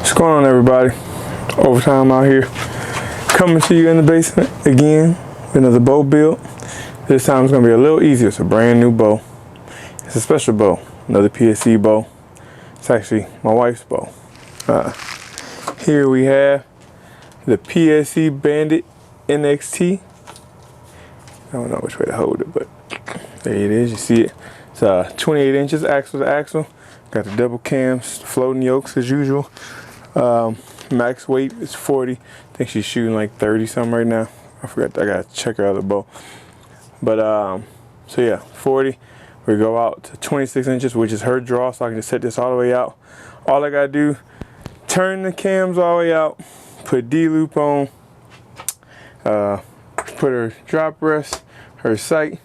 What's going on, everybody? Overtime out here, coming to you in the basement again with another bow build. This time it's going to be a little easier. It's a brand new bow. It's a special bow, another PSE bow. It's actually my wife's bow. Here we have the PSE Bandit NXT. I don't know which way to hold it, but there it is. You see it. It's 28 inches axle to axle. Got the double cams, floating yokes as usual. Max weight is 40. I think she's shooting like 30 something right now. I forgot. I gotta check her other bow. But so yeah, 40. We go out to 26 inches, which is her draw. So I can just set this all the way out. All I gotta do, turn the cams all the way out, put D-loop on, put her drop rest, her sight,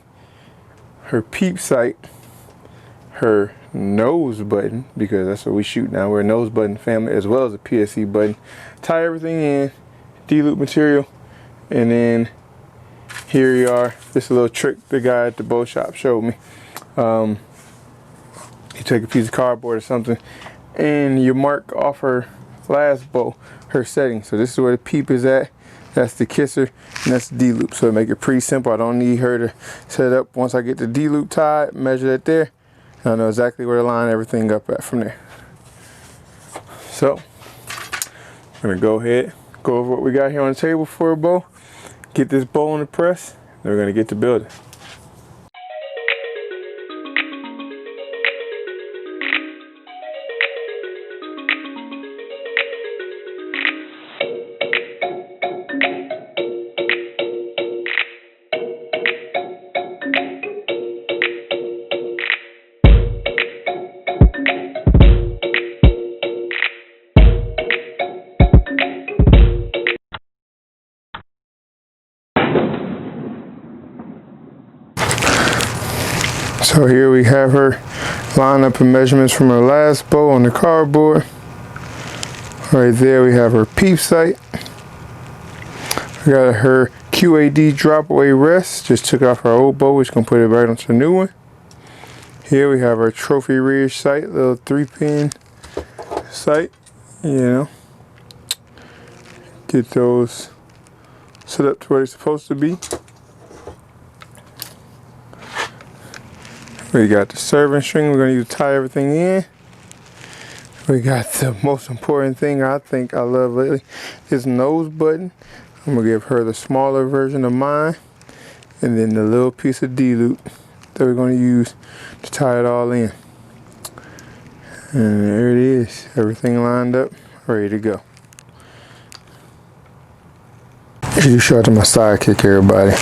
her peep sight, her nose button, because that's what we shoot now. We're a nose button family as well as a PSE button. Tie everything in, D-loop material, and then here you are. This is a little trick the guy at the bow shop showed me. You take a piece of cardboard or something and you mark off her last bow, her setting. So this is where the peep is at. That's the kisser, and that's the D-loop. So it make it pretty simple. I don't need her to set it up. Once I get the D-loop tied, measure that there, and I know exactly where to line everything up at from there. So I'm gonna go ahead, go over what we got here on the table for a bow, get this bow on the press, and we're gonna get to building. So here we have her line up in measurements from her last bow on the cardboard. Right there we have her peep sight. We got her QAD drop away rest. Just took off our old bow. We're just gonna put it right onto the new one. Here we have our trophy rear sight, little 3-pin sight. You know, get those set up to where they're supposed to be. We got the serving string we're going to use to tie everything in. We got the most important thing I think I love lately, is nose button. I'm going to give her the smaller version of mine, and then the little piece of D-loop that we're going to use to tie it all in. And there it is, everything lined up, ready to go. You shout to my sidekick, everybody.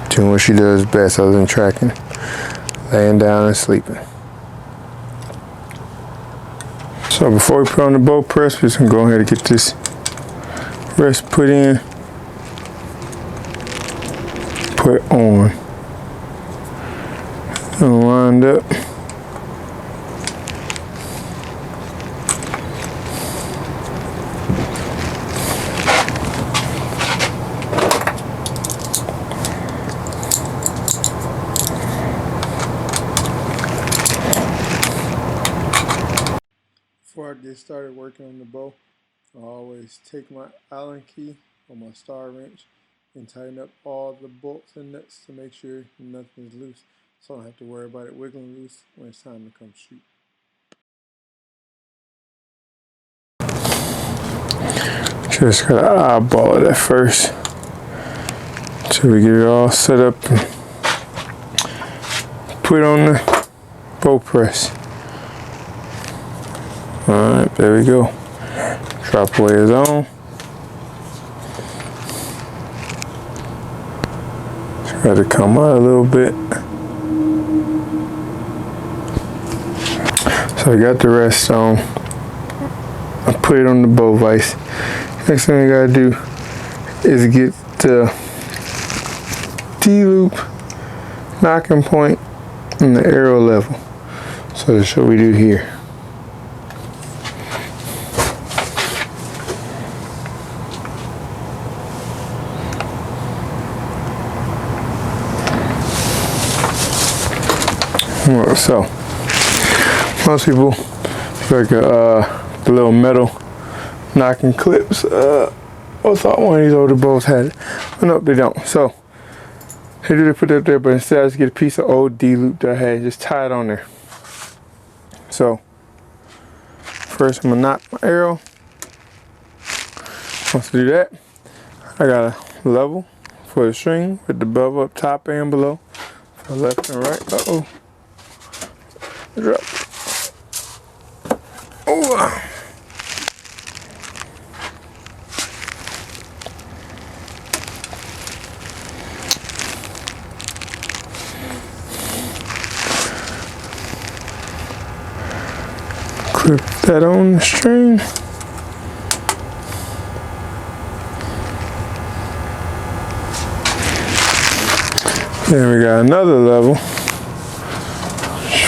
Doing what she does best other than tracking, laying down and sleeping. So before we put on the bow press, we're just gonna go ahead and get this rest put in, put on, and lined up. Before I get started working on the bow, I always take my Allen key or my star wrench and tighten up all the bolts and nuts to make sure nothing is loose, so I don't have to worry about it wiggling loose when it's time to come shoot. Just gotta eyeball it at first till we get it all set up and put on the bow press. Alright, there we go. Drop away is on. Just got to come out a little bit. So I got the rest on. I put it on the bow vise. Next thing I gotta do is get the D-loop knocking point and the arrow level. So that's what we do here. So most people like the little metal knocking clips. I thought one of these older bows had it, but no, they don't. So they do put that there, but instead I just get a piece of old D-loop that I had, just tie it on there. So first I'm gonna knock my arrow. Once I do that, I got a level for the string with the bevel up top and below, for left and right. Drop. Oh. Clip that on the string. Then we got another level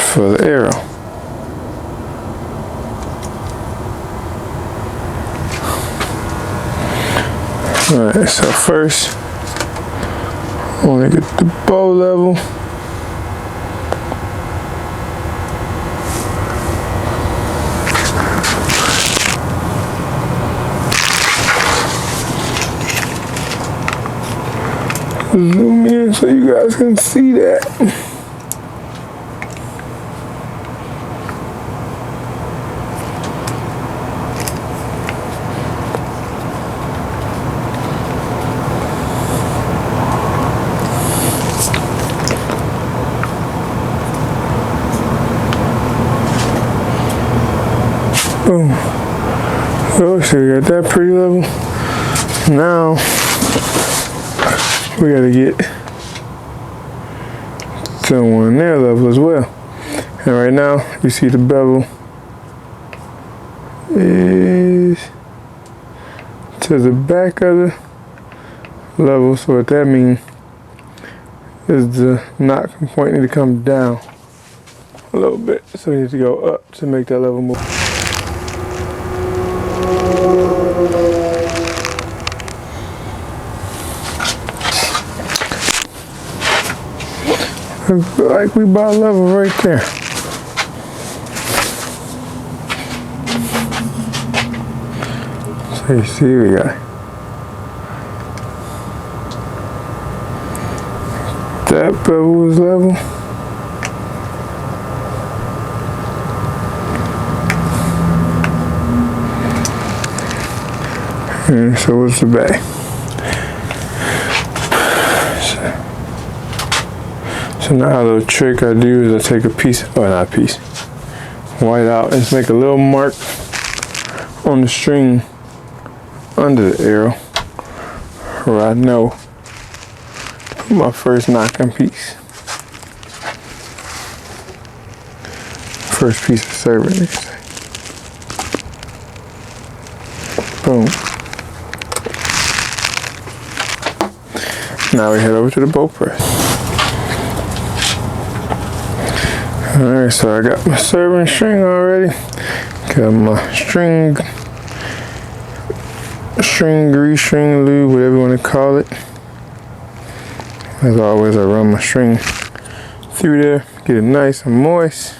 for the arrow. Alright, so first I want to get the bow level. Zoom in so you guys can see that. Boom. Oh, so we got that pretty level. Now we gotta get to one there level as well. And right now, you see the bevel is to the back of the level. So what that means is the knot from point need to come down a little bit. So you need to go up to make that level move. Like we bought level right there. So you see we got that bevel was level. And so what's the back? So now a little trick I do is I take a piece, or not a piece, white out and just make a little mark on the string under the arrow where I know my first knocking piece. First piece of serving, they say. Boom. Now we head over to the bow press. Alright, so I got my serving string already. Got my string grease, string lube, whatever you want to call it. As always, I run my string through there, get it nice and moist.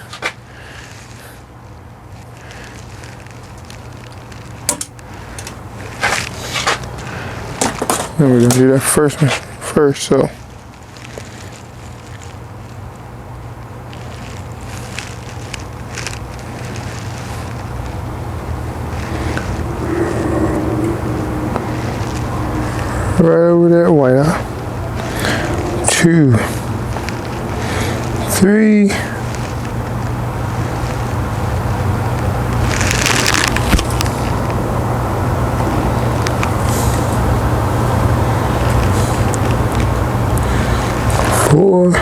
Then we're gonna do that first one first, so. Right over that white eye. 2, 3. 4.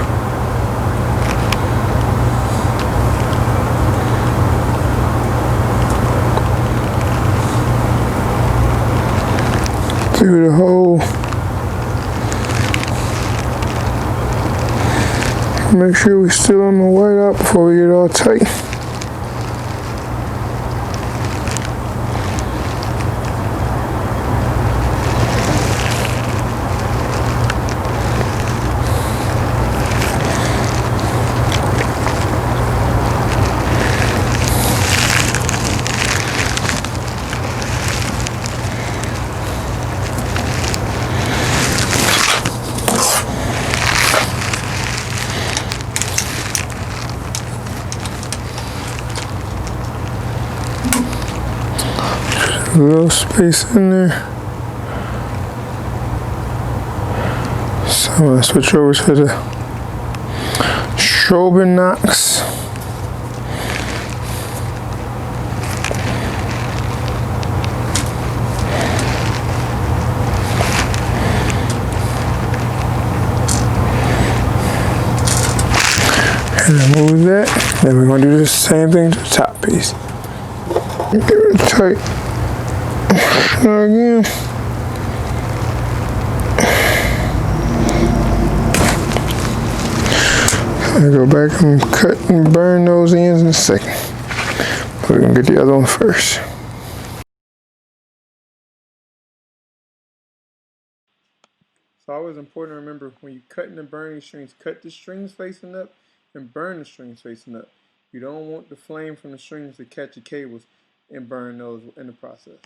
3 the hole. Make sure we're still on the white out before we get all tight. A little space in there. So I'm gonna switch over to the strobe knots. And remove that. Then we're gonna do the same thing to the top piece. Get it tight. Again. I go back and cut and burn those ends in a second. We're gonna get the other one first. It's always important to remember when you're cutting and burning strings, cut the strings facing up and burn the strings facing up. You don't want the flame from the strings to catch your cables and burn those in the process.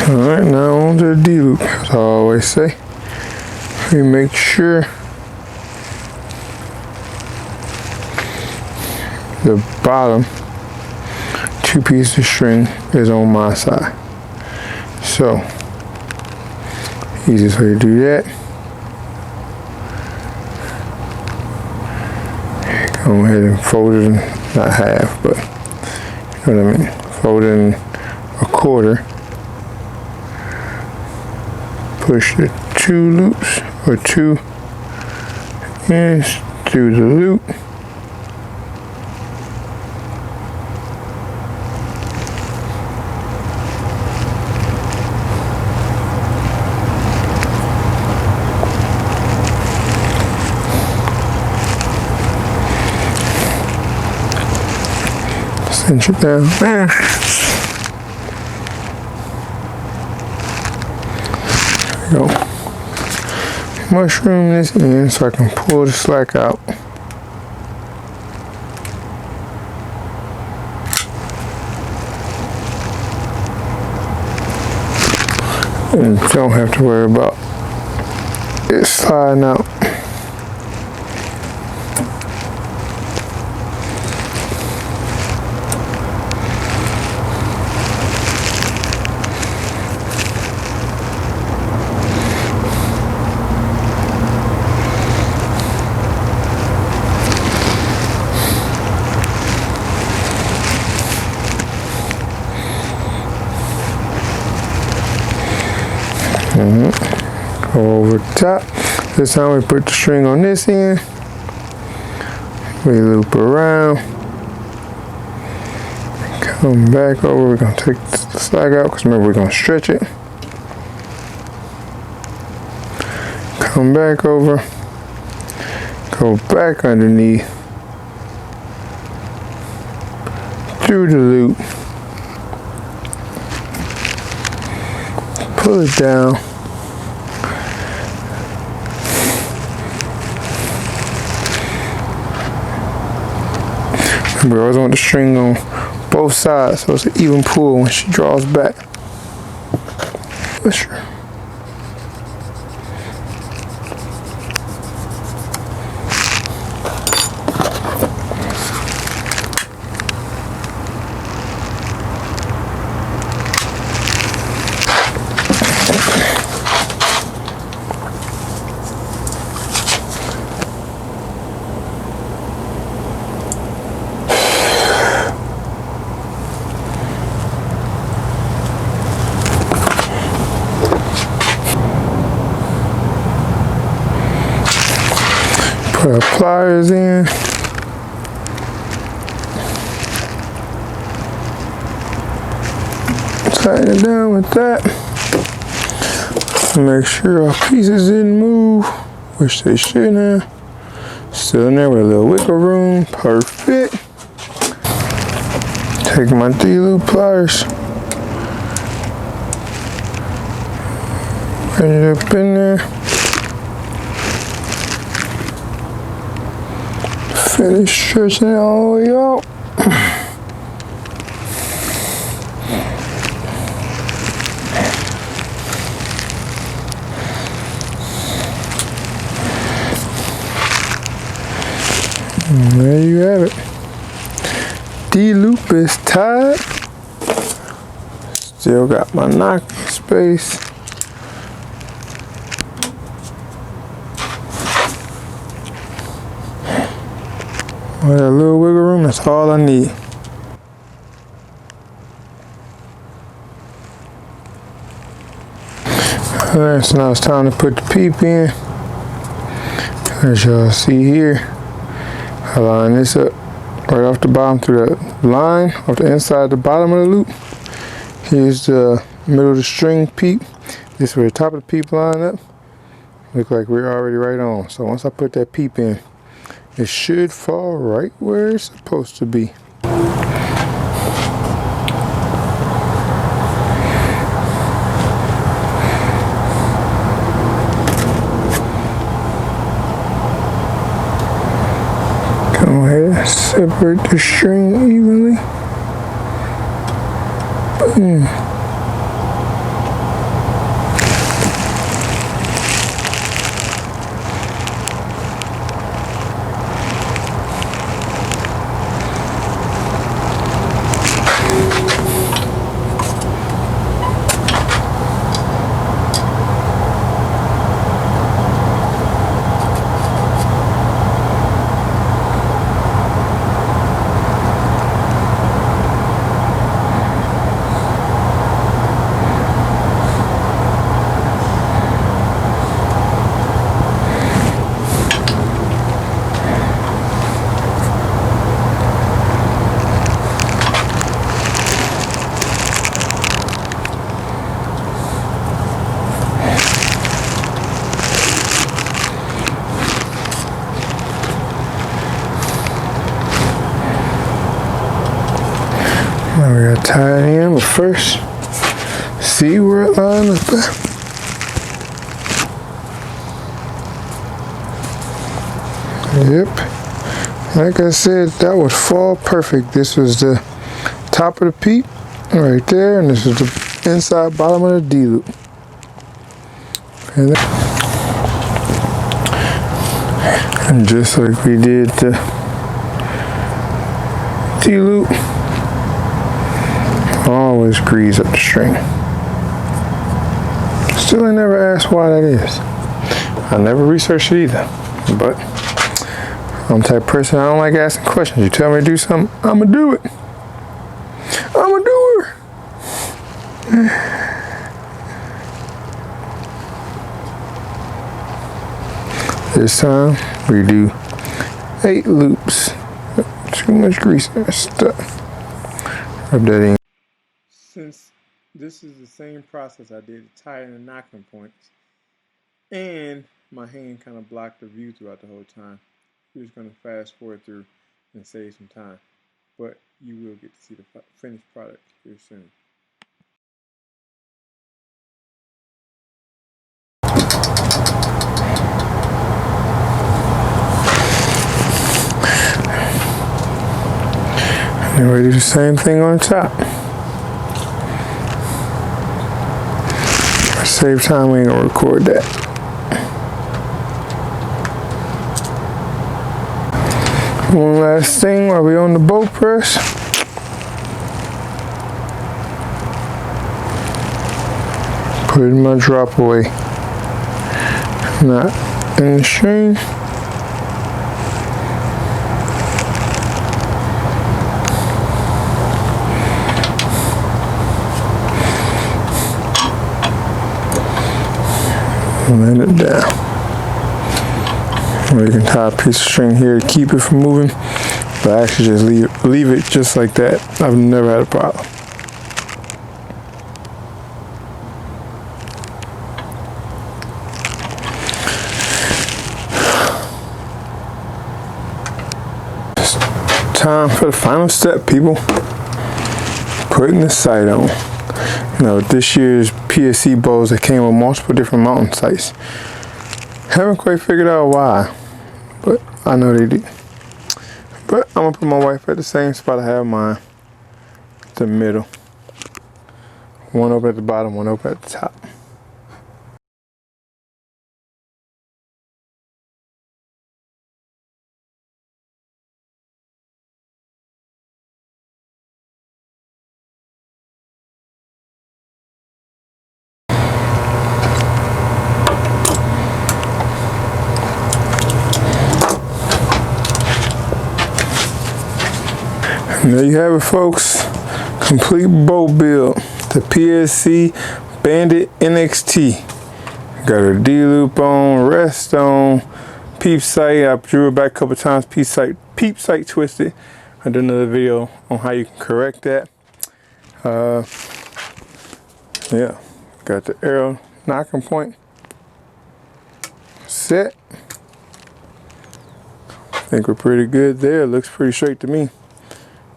Alright, now on to the D-loop. As I always say, we make sure the bottom 2 pieces of string is on my side. So, easiest way to do that, go ahead and fold it in, not half, but you know what I mean, fold it in a quarter, push the 2 loops or 2 ends through the loop, cinch it down there. There we go. Mushroom this in so I can pull the slack out. And you don't have to worry about it sliding out. Go over the top. This time we put the string on this end. We loop around. Come back over. We're going to take the slack out because remember we're going to stretch it. Come back over. Go back underneath. Through the loop. Pull it down. Remember, I always want the string on both sides so it's an even pull when she draws back. Push her. Put our pliers in. Tighten it down with that. Make sure our pieces didn't move, which they shouldn't have. Still in there with a little wiggle room. Perfect. Take my D-loop pliers. Put it up in there. Finish stretching it all the way out. And there you have it. D-loop is tied. Still got my knocking space. With a little wiggle room, that's all I need. Alright, so now it's time to put the peep in. As y'all see here, I line this up right off the bottom through that line off the inside the bottom of the loop. Here's the middle of the string peep. This is where the top of the peep line up. Look like we're already right on. So once I put that peep in, it should fall right where it's supposed to be. Go ahead, separate the string evenly. Boom. Now we gotta tie it in, but first, see where it lines up at. Yep. Like I said, that would fall perfect. This was the top of the peep right there, and this is the inside bottom of the D-loop. And just like we did the D-loop, always grease up the string. Still I never asked why that is. I never researched it either. But I'm the type of person, I don't like asking questions. You tell me to do something, I'ma do it. I'm a doer. This time we do 8 loops. Too much grease in that stuff. Rub that in. Since this is the same process I did to tie in the knocking points, and my hand kind of blocked the view throughout the whole time, we're just going to fast forward through and save some time. But you will get to see the finished product here soon. And we do the same thing on the top. For save time, we ain't gonna record that. One last thing while we on the bow press. Put my drop away. Not in the string. Let it down. Or you can tie a piece of string here to keep it from moving, but I actually just leave it just like that. I've never had a problem. It's time for the final step, people. Putting the sight on. You know, this year's PSE bows that came with multiple different mounting sights. Haven't quite figured out why, but I know they do. But I'm gonna put my wife at the same spot I have mine, the middle. One up at the bottom, one up at the top. And there you have it, folks. Complete bow build. The PSE Bandit NXT. Got a D-loop on, rest on, peep sight. I drew it back a couple times, peep sight twisted. I did another video on how you can correct that. Yeah, got the arrow knocking point set. I think we're pretty good there. Looks pretty straight to me.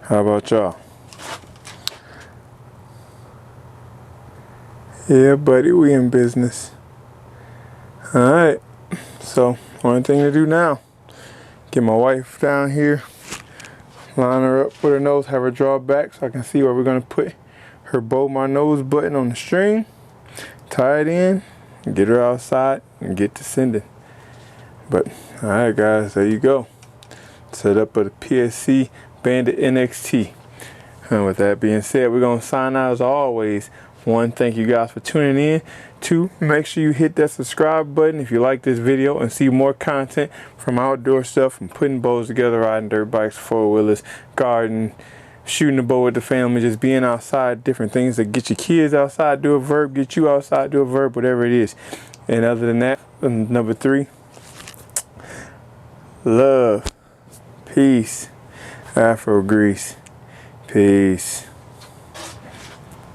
How about y'all? Yeah, buddy, we in business. Alright, so one thing to do now, get my wife down here, line her up with her nose, have her draw back so I can see where we're going to put her bow my nose button on the string, tie it in, get her outside, and get to sending. But, alright guys, there you go. Set up with a PSE Bandit NXT. And with that being said, we're going to sign out as always. One, thank you guys for tuning in. Two, make sure you hit that subscribe button if you like this video and see more content from outdoor stuff, from putting bows together, riding dirt bikes, four-wheelers, garden, shooting the bow with the family, just being outside, different things that get your kids outside, do a verb, get you outside, do a verb, whatever it is. And other than that, number 3, love, peace, Afro grease, peace.